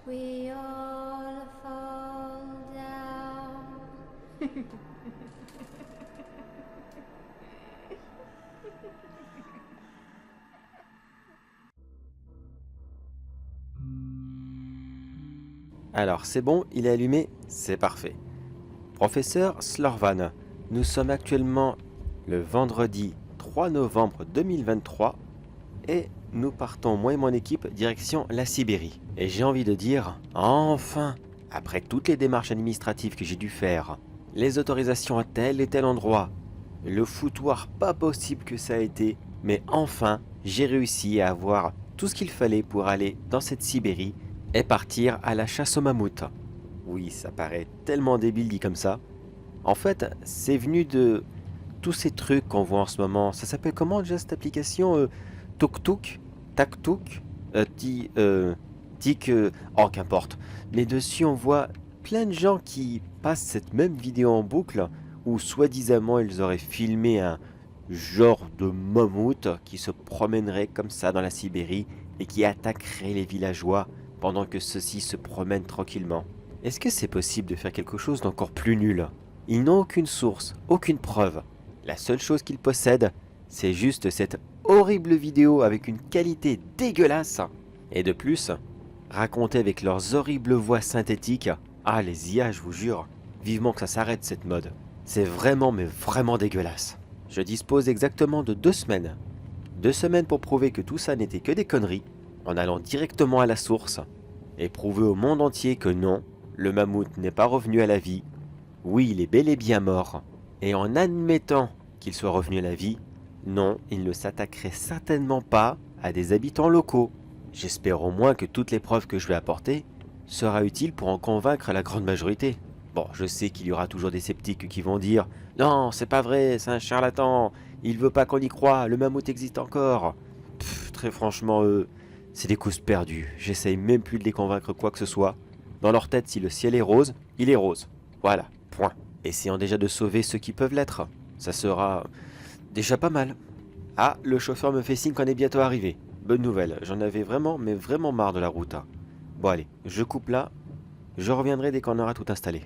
we all fall down. Alors c'est bon, il est allumé, c'est parfait. Professeur Slorvan, nous sommes actuellement le vendredi 3 novembre 2023 et nous partons, moi et mon équipe, direction la Sibérie. Et j'ai envie de dire, enfin, après toutes les démarches administratives que j'ai dû faire, les autorisations à tel et tel endroit, le foutoir pas possible que ça a été, mais enfin, j'ai réussi à avoir tout ce qu'il fallait pour aller dans cette Sibérie et partir à la chasse aux mammouths. Oui, ça paraît tellement débile dit comme ça. En fait, c'est venu de tous ces trucs qu'on voit en ce moment. Ça s'appelle comment déjà cette application Tuk Tuk, Tac Tuk, Tic, oh qu'importe. Mais dessus on voit plein de gens qui passent cette même vidéo en boucle où soi-disant ils auraient filmé un genre de mammouth qui se promènerait comme ça dans la Sibérie et qui attaquerait les villageois pendant que ceux-ci se promènent tranquillement. Est-ce que c'est possible de faire quelque chose d'encore plus nul? Ils n'ont aucune source, aucune preuve. La seule chose qu'ils possèdent, c'est juste cette horrible vidéo avec une qualité dégueulasse. Et de plus, racontée avec leurs horribles voix synthétiques. Ah, les IA, je vous jure, vivement que ça s'arrête cette mode. C'est vraiment, mais vraiment dégueulasse. Je dispose exactement de 2 semaines. 2 semaines pour prouver que tout ça n'était que des conneries, en allant directement à la source, et prouver au monde entier que non, le mammouth n'est pas revenu à la vie. Oui, il est bel et bien mort. Et en admettant qu'il soit revenu à la vie, non, il ne s'attaquerait certainement pas à des habitants locaux. J'espère au moins que toutes les preuves que je vais apporter sera utile pour en convaincre la grande majorité. Bon, je sais qu'il y aura toujours des sceptiques qui vont dire « Non, c'est pas vrai, c'est un charlatan, il veut pas qu'on y croie, le mammouth existe encore. » Très franchement, c'est des causes perdues. J'essaye même plus de les convaincre quoi que ce soit. Dans leur tête, si le ciel est rose, il est rose. Voilà, point. Essayons déjà de sauver ceux qui peuvent l'être. Ça sera déjà pas mal. Ah, le chauffeur me fait signe qu'on est bientôt arrivé. Bonne nouvelle, j'en avais vraiment, mais vraiment marre de la route. Bon allez, je coupe là. Je reviendrai dès qu'on aura tout installé.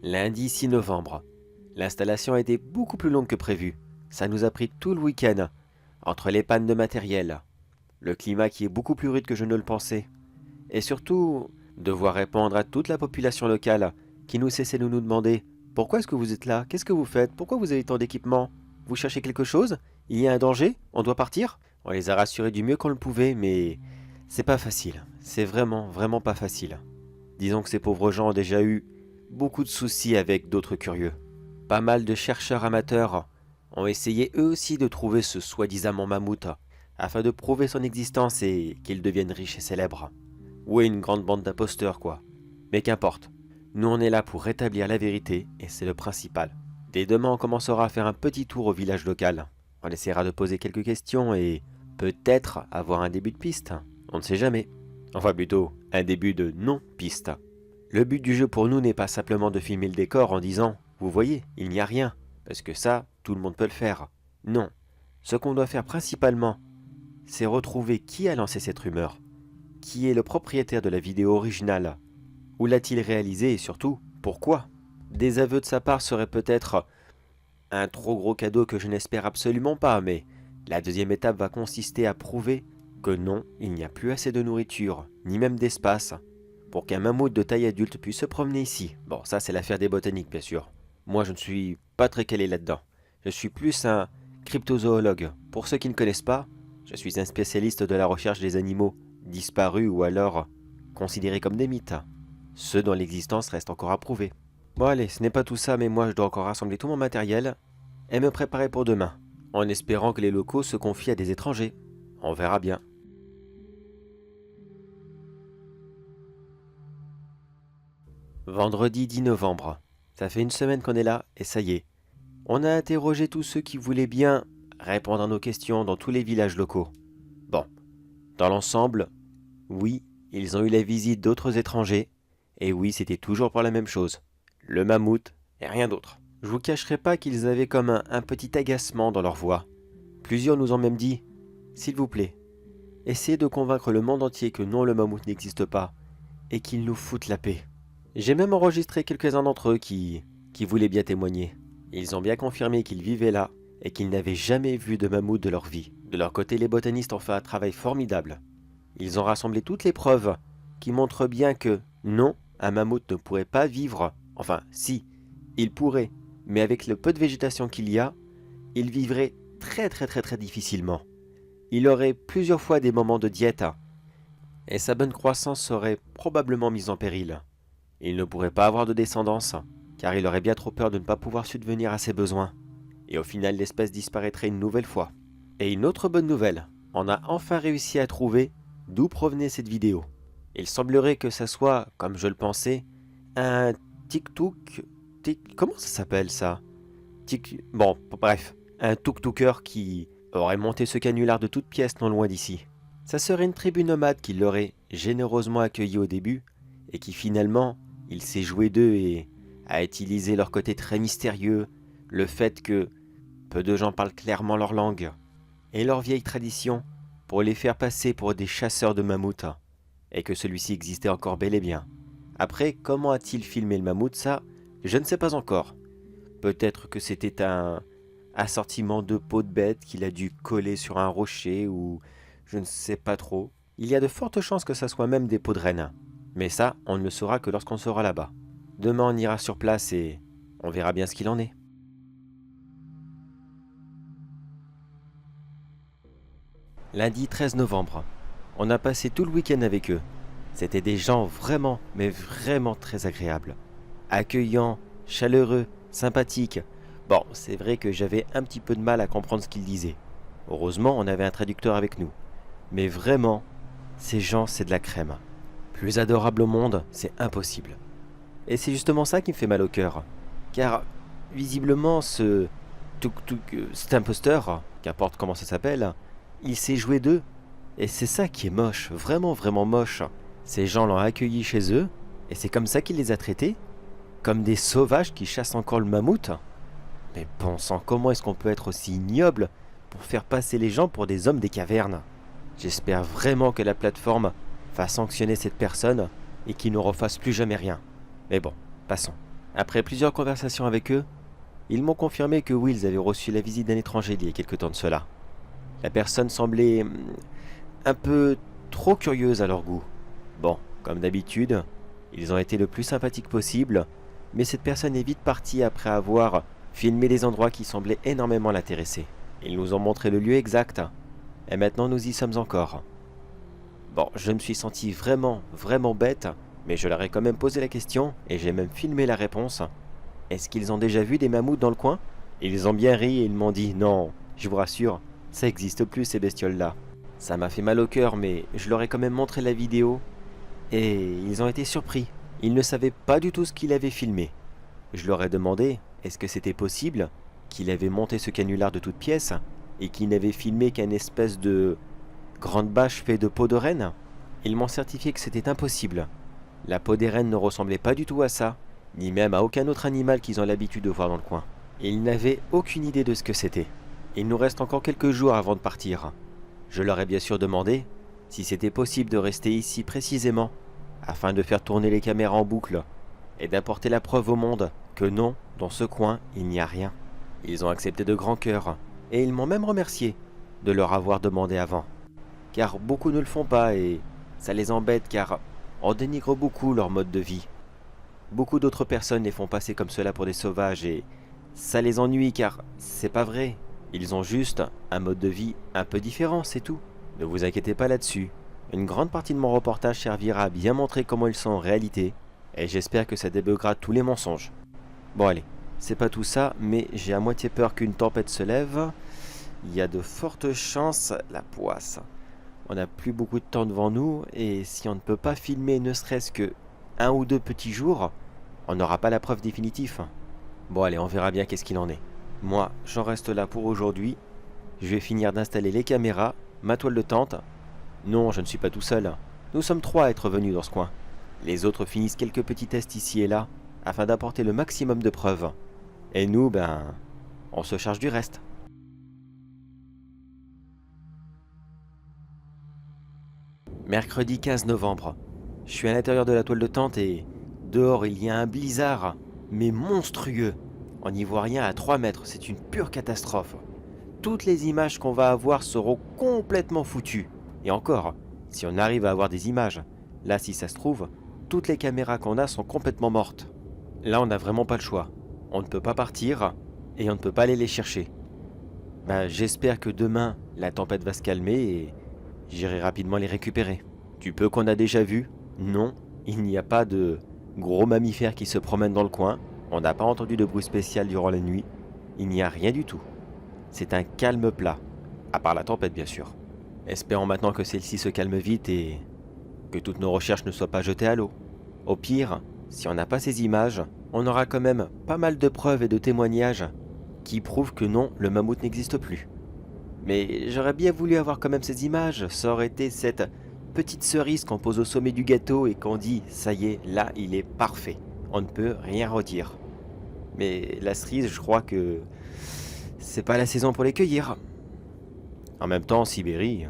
Lundi 6 novembre. L'installation a été beaucoup plus longue que prévu. Ça nous a pris tout le week-end. Entre les pannes de matériel, le climat qui est beaucoup plus rude que je ne le pensais, et surtout devoir répondre à toute la population locale qui nous cessait de nous demander pourquoi est-ce que vous êtes là? Qu'est-ce que vous faites? Pourquoi vous avez tant d'équipement? Vous cherchez quelque chose? Il y a un danger? On doit partir? On les a rassurés du mieux qu'on le pouvait, mais c'est pas facile. C'est vraiment, vraiment pas facile. Disons que ces pauvres gens ont déjà eu beaucoup de soucis avec d'autres curieux. Pas mal de chercheurs amateurs ont essayé eux aussi de trouver ce soi-disant mammouth afin de prouver son existence et qu'il devienne riche et célèbre. Ouais, une grande bande d'imposteurs quoi. Mais qu'importe, nous on est là pour rétablir la vérité et c'est le principal. Dès demain on commencera à faire un petit tour au village local. On essaiera de poser quelques questions et peut-être avoir un début de piste. On ne sait jamais. Enfin plutôt, un début de non-piste. Le but du jeu pour nous n'est pas simplement de filmer le décor en disant « Vous voyez, il n'y a rien », parce que ça, tout le monde peut le faire. Non. Ce qu'on doit faire principalement, c'est retrouver qui a lancé cette rumeur. Qui est le propriétaire de la vidéo originale? Où l'a-t-il réalisé et surtout, pourquoi? Des aveux de sa part seraient peut-être un trop gros cadeau que je n'espère absolument pas, mais la deuxième étape va consister à prouver que non, il n'y a plus assez de nourriture, ni même d'espace, pour qu'un mammouth de taille adulte puisse se promener ici. Bon, ça c'est l'affaire des botaniques, bien sûr. Moi je ne suis pas très calé là-dedans. Je suis plus un cryptozoologue. Pour ceux qui ne connaissent pas, je suis un spécialiste de la recherche des animaux disparus ou alors considérés comme des mythes. Ceux dont l'existence reste encore à prouver. Bon allez, ce n'est pas tout ça, mais moi je dois encore rassembler tout mon matériel et me préparer pour demain, en espérant que les locaux se confient à des étrangers. On verra bien. Vendredi 10 novembre. Ça fait une semaine qu'on est là, et ça y est. On a interrogé tous ceux qui voulaient bien répondre à nos questions dans tous les villages locaux. Bon, dans l'ensemble, oui, ils ont eu la visite d'autres étrangers, et oui, c'était toujours pour la même chose. Le mammouth, et rien d'autre. Je vous cacherai pas qu'ils avaient comme un petit agacement dans leur voix. Plusieurs nous ont même dit « S'il vous plaît, essayez de convaincre le monde entier que non, le mammouth n'existe pas et qu'il nous foute la paix. » J'ai même enregistré quelques-uns d'entre eux qui voulaient bien témoigner. Ils ont bien confirmé qu'ils vivaient là et qu'ils n'avaient jamais vu de mammouth de leur vie. De leur côté, les botanistes ont fait un travail formidable. Ils ont rassemblé toutes les preuves qui montrent bien que non, un mammouth ne pourrait pas vivre. Enfin, si, il pourrait, mais avec le peu de végétation qu'il y a, il vivrait très difficilement. Il aurait plusieurs fois des moments de diète et sa bonne croissance serait probablement mise en péril. Il ne pourrait pas avoir de descendance car il aurait bien trop peur de ne pas pouvoir subvenir à ses besoins. Et au final, l'espèce disparaîtrait une nouvelle fois. Et une autre bonne nouvelle, on a enfin réussi à trouver d'où provenait cette vidéo. Il semblerait que ça soit, comme je le pensais, un tuk-tuk... Comment ça s'appelle ça? Bon, bref, un tuk-tuker qui aurait monté ce canular de toutes pièces non loin d'ici. Ça serait une tribu nomade qui l'aurait généreusement accueilli au début, et qui finalement, il s'est joué d'eux et a utilisé leur côté très mystérieux, le fait que peu de gens parlent clairement leur langue, et leur vieille tradition pour les faire passer pour des chasseurs de mammouths, et que celui-ci existait encore bel et bien. Après, comment a-t-il filmé le mammouth, ça, je ne sais pas encore. Peut-être que c'était un assortiment de peaux de bête qu'il a dû coller sur un rocher, ou je ne sais pas trop. Il y a de fortes chances que ça soit même des peaux de renne. Mais ça, on ne le saura que lorsqu'on sera là-bas. Demain, on ira sur place et on verra bien ce qu'il en est. Lundi 13 novembre. On a passé tout le week-end avec eux. C'était des gens vraiment, mais vraiment très agréables. Accueillants, chaleureux, sympathiques. Bon, c'est vrai que j'avais un petit peu de mal à comprendre ce qu'ils disaient. Heureusement, on avait un traducteur avec nous. Mais vraiment, ces gens, c'est de la crème. Plus adorable au monde, c'est impossible. Et c'est justement ça qui me fait mal au cœur. Car, visiblement, cet imposteur, qu'importe comment ça s'appelle, il s'est joué d'eux. Et c'est ça qui est moche, vraiment moche. Ces gens l'ont accueilli chez eux, et c'est comme ça qu'il les a traités? Comme des sauvages qui chassent encore le mammouth? Mais bon sang, comment est-ce qu'on peut être aussi ignoble pour faire passer les gens pour des hommes des cavernes? J'espère vraiment que la plateforme va sanctionner cette personne et qu'il ne refasse plus jamais rien. Mais bon, passons. Après plusieurs conversations avec eux, ils m'ont confirmé que oui, ils avaient reçu la visite d'un étranger il y a quelque temps de cela. La personne semblait un peu trop curieuse à leur goût. Bon, comme d'habitude, ils ont été le plus sympathiques possible, mais cette personne est vite partie après avoir filmé des endroits qui semblaient énormément l'intéresser. Ils nous ont montré le lieu exact, et maintenant nous y sommes encore. Bon, je me suis senti vraiment bête, mais je leur ai quand même posé la question, et j'ai même filmé la réponse. Est-ce qu'ils ont déjà vu des mammouths dans le coin? Ils ont bien ri et ils m'ont dit non, je vous rassure, ça existe plus ces bestioles-là. Ça m'a fait mal au cœur, mais je leur ai quand même montré la vidéo, et ils ont été surpris. Ils ne savaient pas du tout ce qu'il avait filmé. Je leur ai demandé, est-ce que c'était possible qu'il avait monté ce canular de toutes pièces, et qu'il n'avait filmé qu'une espèce de grande bâche faite de peau de renne? Ils m'ont certifié que c'était impossible. La peau des rennes ne ressemblait pas du tout à ça, ni même à aucun autre animal qu'ils ont l'habitude de voir dans le coin. Ils n'avaient aucune idée de ce que c'était. Il nous reste encore quelques jours avant de partir. Je leur ai bien sûr demandé si c'était possible de rester ici précisément, afin de faire tourner les caméras en boucle, et d'apporter la preuve au monde que non, dans ce coin, il n'y a rien. Ils ont accepté de grand cœur, et ils m'ont même remercié de leur avoir demandé avant. Car beaucoup ne le font pas, et ça les embête car on dénigre beaucoup leur mode de vie. Beaucoup d'autres personnes les font passer comme cela pour des sauvages, et ça les ennuie car c'est pas vrai. Ils ont juste un mode de vie un peu différent, c'est tout. Ne vous inquiétez pas là-dessus. Une grande partie de mon reportage servira à bien montrer comment ils sont en réalité, et j'espère que ça débuggera tous les mensonges. Bon allez, c'est pas tout ça, mais j'ai à moitié peur qu'une tempête se lève. Il y a de fortes chances, la poisse. On n'a plus beaucoup de temps devant nous, et si on ne peut pas filmer ne serait-ce que 1 ou 2 petits jours, on n'aura pas la preuve définitive. Bon allez, on verra bien qu'est-ce qu'il en est. Moi, j'en reste là pour aujourd'hui. Je vais finir d'installer les caméras, ma toile de tente. Non, je ne suis pas tout seul. Nous sommes 3 à être venus dans ce coin. Les autres finissent quelques petits tests ici et là, afin d'apporter le maximum de preuves. Et nous, on se charge du reste. Mercredi 15 novembre. Je suis à l'intérieur de la toile de tente et dehors il y a un blizzard, mais monstrueux. On n'y voit rien à 3 mètres, c'est une pure catastrophe. Toutes les images qu'on va avoir seront complètement foutues. Et encore, si on arrive à avoir des images, là si ça se trouve, toutes les caméras qu'on a sont complètement mortes. Là on n'a vraiment pas le choix. On ne peut pas partir et on ne peut pas aller les chercher. J'espère que demain la tempête va se calmer et j'irai rapidement les récupérer. Du peu qu'on a déjà vu, non, il n'y a pas de gros mammifères qui se promènent dans le coin. On n'a pas entendu de bruit spécial durant la nuit. Il n'y a rien du tout. C'est un calme plat. À part la tempête, bien sûr. Espérons maintenant que celle-ci se calme vite et que toutes nos recherches ne soient pas jetées à l'eau. Au pire, si on n'a pas ces images, on aura quand même pas mal de preuves et de témoignages qui prouvent que non, le mammouth n'existe plus. Mais j'aurais bien voulu avoir quand même ces images. Ça aurait été cette petite cerise qu'on pose au sommet du gâteau et qu'on dit « ça y est, là, il est parfait. On ne peut rien redire. » Mais la cerise, je crois que c'est pas la saison pour les cueillir. En même temps, en Sibérie,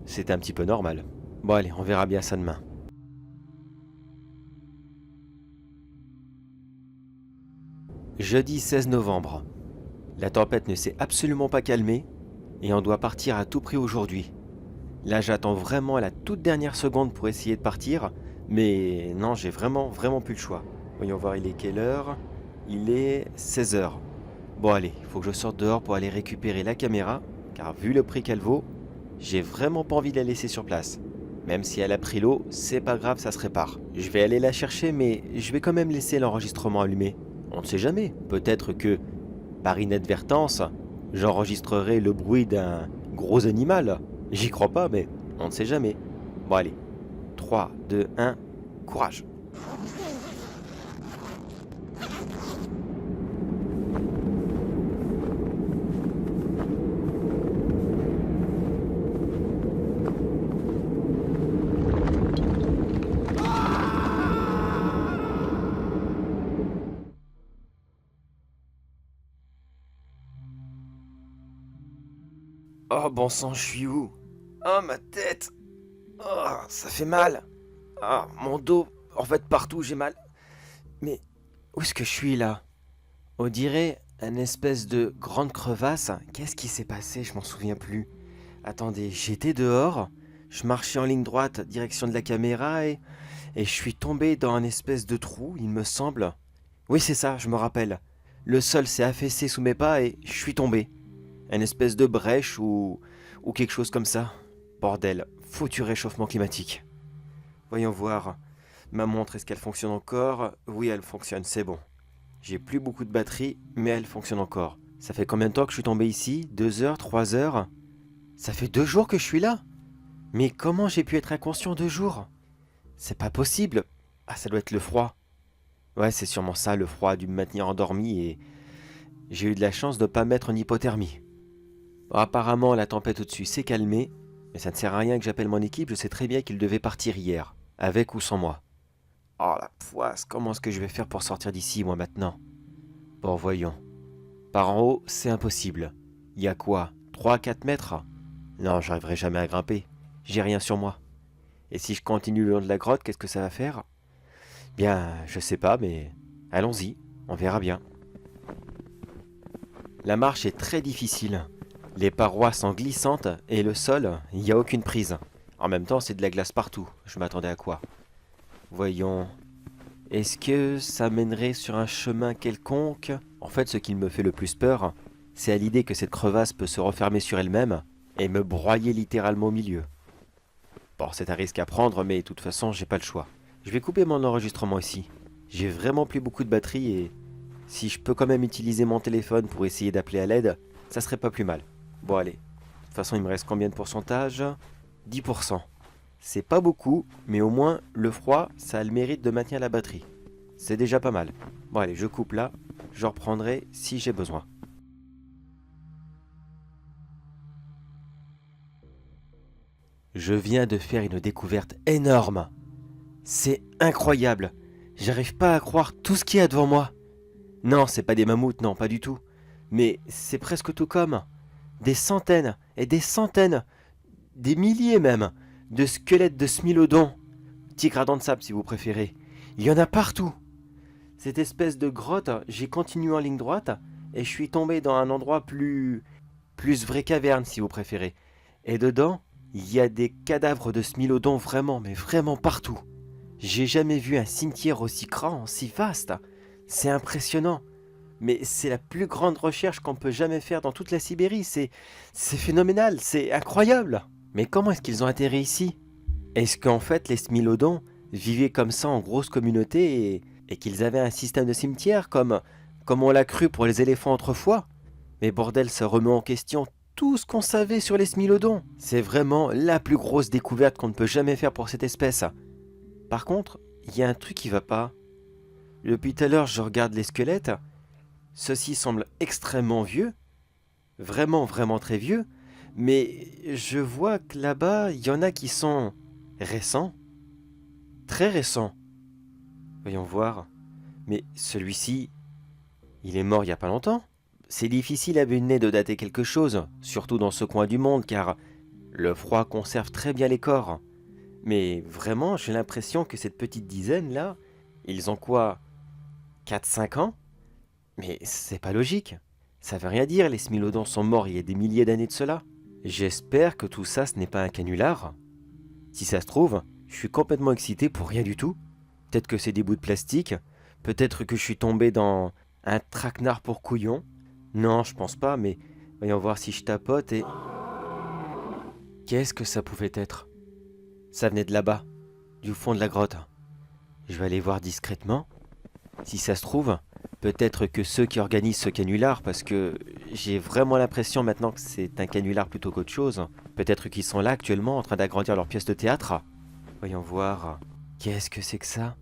c'était un petit peu normal. Bon allez, on verra bien ça demain. Jeudi 16 novembre. La tempête ne s'est absolument pas calmée et on doit partir à tout prix aujourd'hui. Là, j'attends vraiment à la toute dernière seconde pour essayer de partir, mais non, j'ai vraiment plus le choix. Voyons voir, il est quelle heure? Il est 16 heures. Bon allez, il faut que je sorte dehors pour aller récupérer la caméra, car vu le prix qu'elle vaut, j'ai vraiment pas envie de la laisser sur place. Même si elle a pris l'eau, c'est pas grave, ça se répare. Je vais aller la chercher, mais je vais quand même laisser l'enregistrement allumé. On ne sait jamais, peut-être que, par inadvertance, j'enregistrerai le bruit d'un gros animal. J'y crois pas, mais on ne sait jamais. Bon allez, 3, 2, 1, courage. Oh bon sang, je suis où? Oh ma tête! Oh, ça fait mal! Ah, mon dos, en fait partout j'ai mal. Mais où est-ce que je suis là? On dirait une espèce de grande crevasse. Qu'est-ce qui s'est passé? Je m'en souviens plus. Attendez, j'étais dehors, je marchais en ligne droite, direction de la caméra et je suis tombé dans un espèce de trou, il me semble. Oui, c'est ça, je me rappelle. Le sol s'est affaissé sous mes pas et je suis tombé. Une espèce de brèche ou quelque chose comme ça. Bordel, foutu réchauffement climatique. Voyons voir. Ma montre, est-ce qu'elle fonctionne encore? Oui, elle fonctionne, c'est bon. J'ai plus beaucoup de batterie, mais elle fonctionne encore. Ça fait combien de temps que je suis tombé ici? 2 heures, 3 heures? Ça fait 2 jours que je suis là? Mais comment j'ai pu être inconscient 2 jours? C'est pas possible. Ah, ça doit être le froid. Ouais, c'est sûrement ça, le froid a dû me maintenir endormi et j'ai eu de la chance de pas mettre en hypothermie. Bon, apparemment, la tempête au-dessus s'est calmée, mais ça ne sert à rien que j'appelle mon équipe, je sais très bien qu'ils devaient partir hier, avec ou sans moi. Oh la poisse, comment est-ce que je vais faire pour sortir d'ici, moi, maintenant? Bon, voyons. Par en haut, c'est impossible. Il y a quoi? 3-4 mètres? Non, j'arriverai jamais à grimper. J'ai rien sur moi. Et si je continue le long de la grotte, qu'est-ce que ça va faire? Bien, je sais pas, mais allons-y, on verra bien. La marche est très difficile. Les parois sont glissantes et le sol, il n'y a aucune prise. En même temps, c'est de la glace partout. Je m'attendais à quoi? Voyons. Est-ce que ça mènerait sur un chemin quelconque? En fait, ce qui me fait le plus peur, c'est à l'idée que cette crevasse peut se refermer sur elle-même et me broyer littéralement au milieu. Bon, c'est un risque à prendre, mais de toute façon, j'ai pas le choix. Je vais couper mon enregistrement ici. J'ai vraiment plus beaucoup de batterie et si je peux quand même utiliser mon téléphone pour essayer d'appeler à l'aide, ça serait pas plus mal. Bon allez, de toute façon il me reste combien de pourcentage? 10%. C'est pas beaucoup, mais au moins le froid, ça a le mérite de maintenir la batterie. C'est déjà pas mal. Bon allez, je coupe là, je reprendrai si j'ai besoin. Je viens de faire une découverte énorme. C'est incroyable. J'arrive pas à croire tout ce qu'il y a devant moi. Non, c'est pas des mammouths, non, pas du tout. Mais c'est presque tout comme des centaines et des centaines, des milliers même, de squelettes de smilodons, tigradons de sable si vous préférez. Il y en a partout. Cette espèce de grotte, j'ai continué en ligne droite et je suis tombé dans un endroit plus vraie caverne si vous préférez. Et dedans, il y a des cadavres de smilodons vraiment, mais vraiment partout. J'ai jamais vu un cimetière aussi grand, si vaste. C'est impressionnant. Mais c'est la plus grande recherche qu'on peut jamais faire dans toute la Sibérie. C'est phénoménal, c'est incroyable. Mais comment est-ce qu'ils ont atterri ici? Est-ce qu'en fait les smilodons vivaient comme ça en grosse communauté et qu'ils avaient un système de cimetière comme on l'a cru pour les éléphants autrefois? Mais bordel, ça remet en question tout ce qu'on savait sur les smilodons. C'est vraiment la plus grosse découverte qu'on ne peut jamais faire pour cette espèce. Par contre, il y a un truc qui va pas. Depuis tout à l'heure, je regarde les squelettes. Ceux-ci semblent extrêmement vieux. Vraiment, vraiment très vieux. Mais je vois que là-bas, il y en a qui sont récents. Très récents. Voyons voir. Mais celui-ci, il est mort il y a pas longtemps. C'est difficile à vue de nez de dater quelque chose, surtout dans ce coin du monde, car le froid conserve très bien les corps. Mais vraiment, j'ai l'impression que cette petite dizaine-là, ils ont quoi, 4-5 ans? Mais c'est pas logique. Ça veut rien dire, les smilodons sont morts il y a des milliers d'années de cela. J'espère que tout ça, ce n'est pas un canular. Si ça se trouve, je suis complètement excité pour rien du tout. Peut-être que c'est des bouts de plastique. Peut-être que je suis tombé dans un traquenard pour couillon. Non, je pense pas, mais voyons voir si je tapote et... Qu'est-ce que ça pouvait être? Ça venait de là-bas, du fond de la grotte. Je vais aller voir discrètement. Si ça se trouve, peut-être que ceux qui organisent ce canular, parce que j'ai vraiment l'impression maintenant que c'est un canular plutôt qu'autre chose, peut-être qu'ils sont là actuellement en train d'agrandir leur pièce de théâtre. Voyons voir. Qu'est-ce que c'est que ça?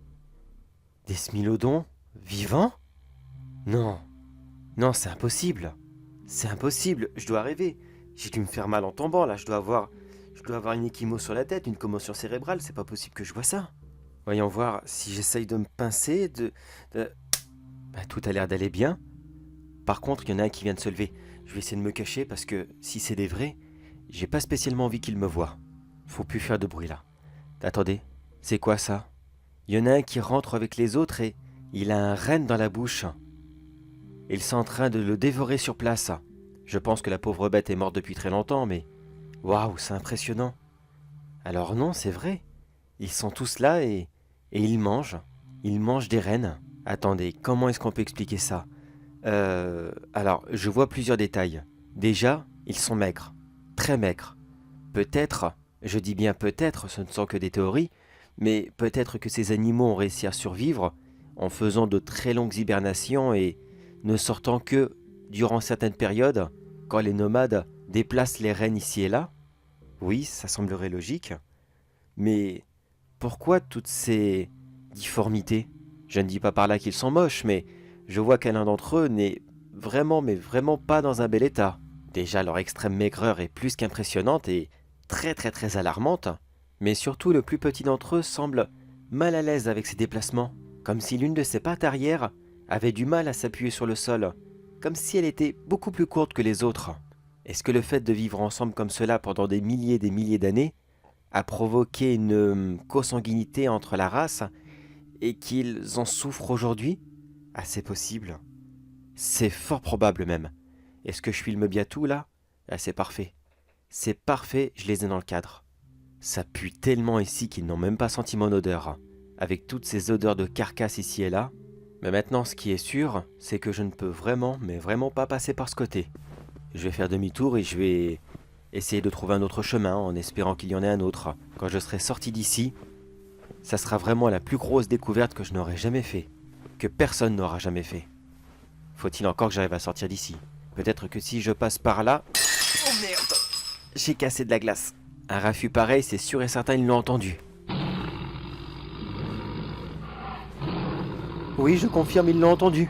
Des smilodons? Vivants? Non. Non, c'est impossible. C'est impossible, je dois rêver. J'ai dû me faire mal en tombant là, je dois avoir une échymose sur la tête, une commotion cérébrale, c'est pas possible que je vois ça. Voyons voir si j'essaye de me pincer, tout a l'air d'aller bien. Par contre, il y en a un qui vient de se lever. Je vais essayer de me cacher parce que si c'est des vrais, j'ai pas spécialement envie qu'ils me voient. Faut plus faire de bruit là. Attendez, c'est quoi ça? Il y en a un qui rentre avec les autres et il a un renne dans la bouche. Ils sont en train de le dévorer sur place. Je pense que la pauvre bête est morte depuis très longtemps, mais... Waouh, c'est impressionnant. Alors non, c'est vrai. Ils sont tous là et ils mangent. Ils mangent des rennes. Attendez, comment est-ce qu'on peut expliquer ça? Alors, je vois plusieurs détails. Déjà, ils sont maigres. Très maigres. Peut-être, je dis bien peut-être, ce ne sont que des théories, mais peut-être que ces animaux ont réussi à survivre en faisant de très longues hibernations et ne sortant que durant certaines périodes, quand les nomades déplacent les rennes ici et là. Oui, ça semblerait logique. Mais pourquoi toutes ces difformités? Je ne dis pas par là qu'ils sont moches, mais je vois qu'un d'entre eux n'est vraiment, mais vraiment pas dans un bel état. Déjà, leur extrême maigreur est plus qu'impressionnante et très très très alarmante, mais surtout le plus petit d'entre eux semble mal à l'aise avec ses déplacements, comme si l'une de ses pattes arrière avait du mal à s'appuyer sur le sol, comme si elle était beaucoup plus courte que les autres. Est-ce que le fait de vivre ensemble comme cela pendant des milliers d'années a provoqué une consanguinité entre la race et qu'ils en souffrent aujourd'hui? Ah, c'est possible. C'est fort probable même. Est-ce que je filme bien tout là? Ah, c'est parfait. C'est parfait, je les ai dans le cadre. Ça pue tellement ici qu'ils n'ont même pas senti mon odeur, avec toutes ces odeurs de carcasse ici et là. Mais maintenant, ce qui est sûr, c'est que je ne peux vraiment, mais vraiment pas passer par ce côté. Je vais faire demi-tour et je vais essayer de trouver un autre chemin en espérant qu'il y en ait un autre. Quand je serai sorti d'ici, ça sera vraiment la plus grosse découverte que je n'aurai jamais fait, que personne n'aura jamais fait. Faut-il encore que j'arrive à sortir d'ici? Peut-être que si je passe par là... Oh merde! J'ai cassé de la glace. Un raffut pareil, c'est sûr et certain, ils l'ont entendu. Oui, je confirme, ils l'ont entendu.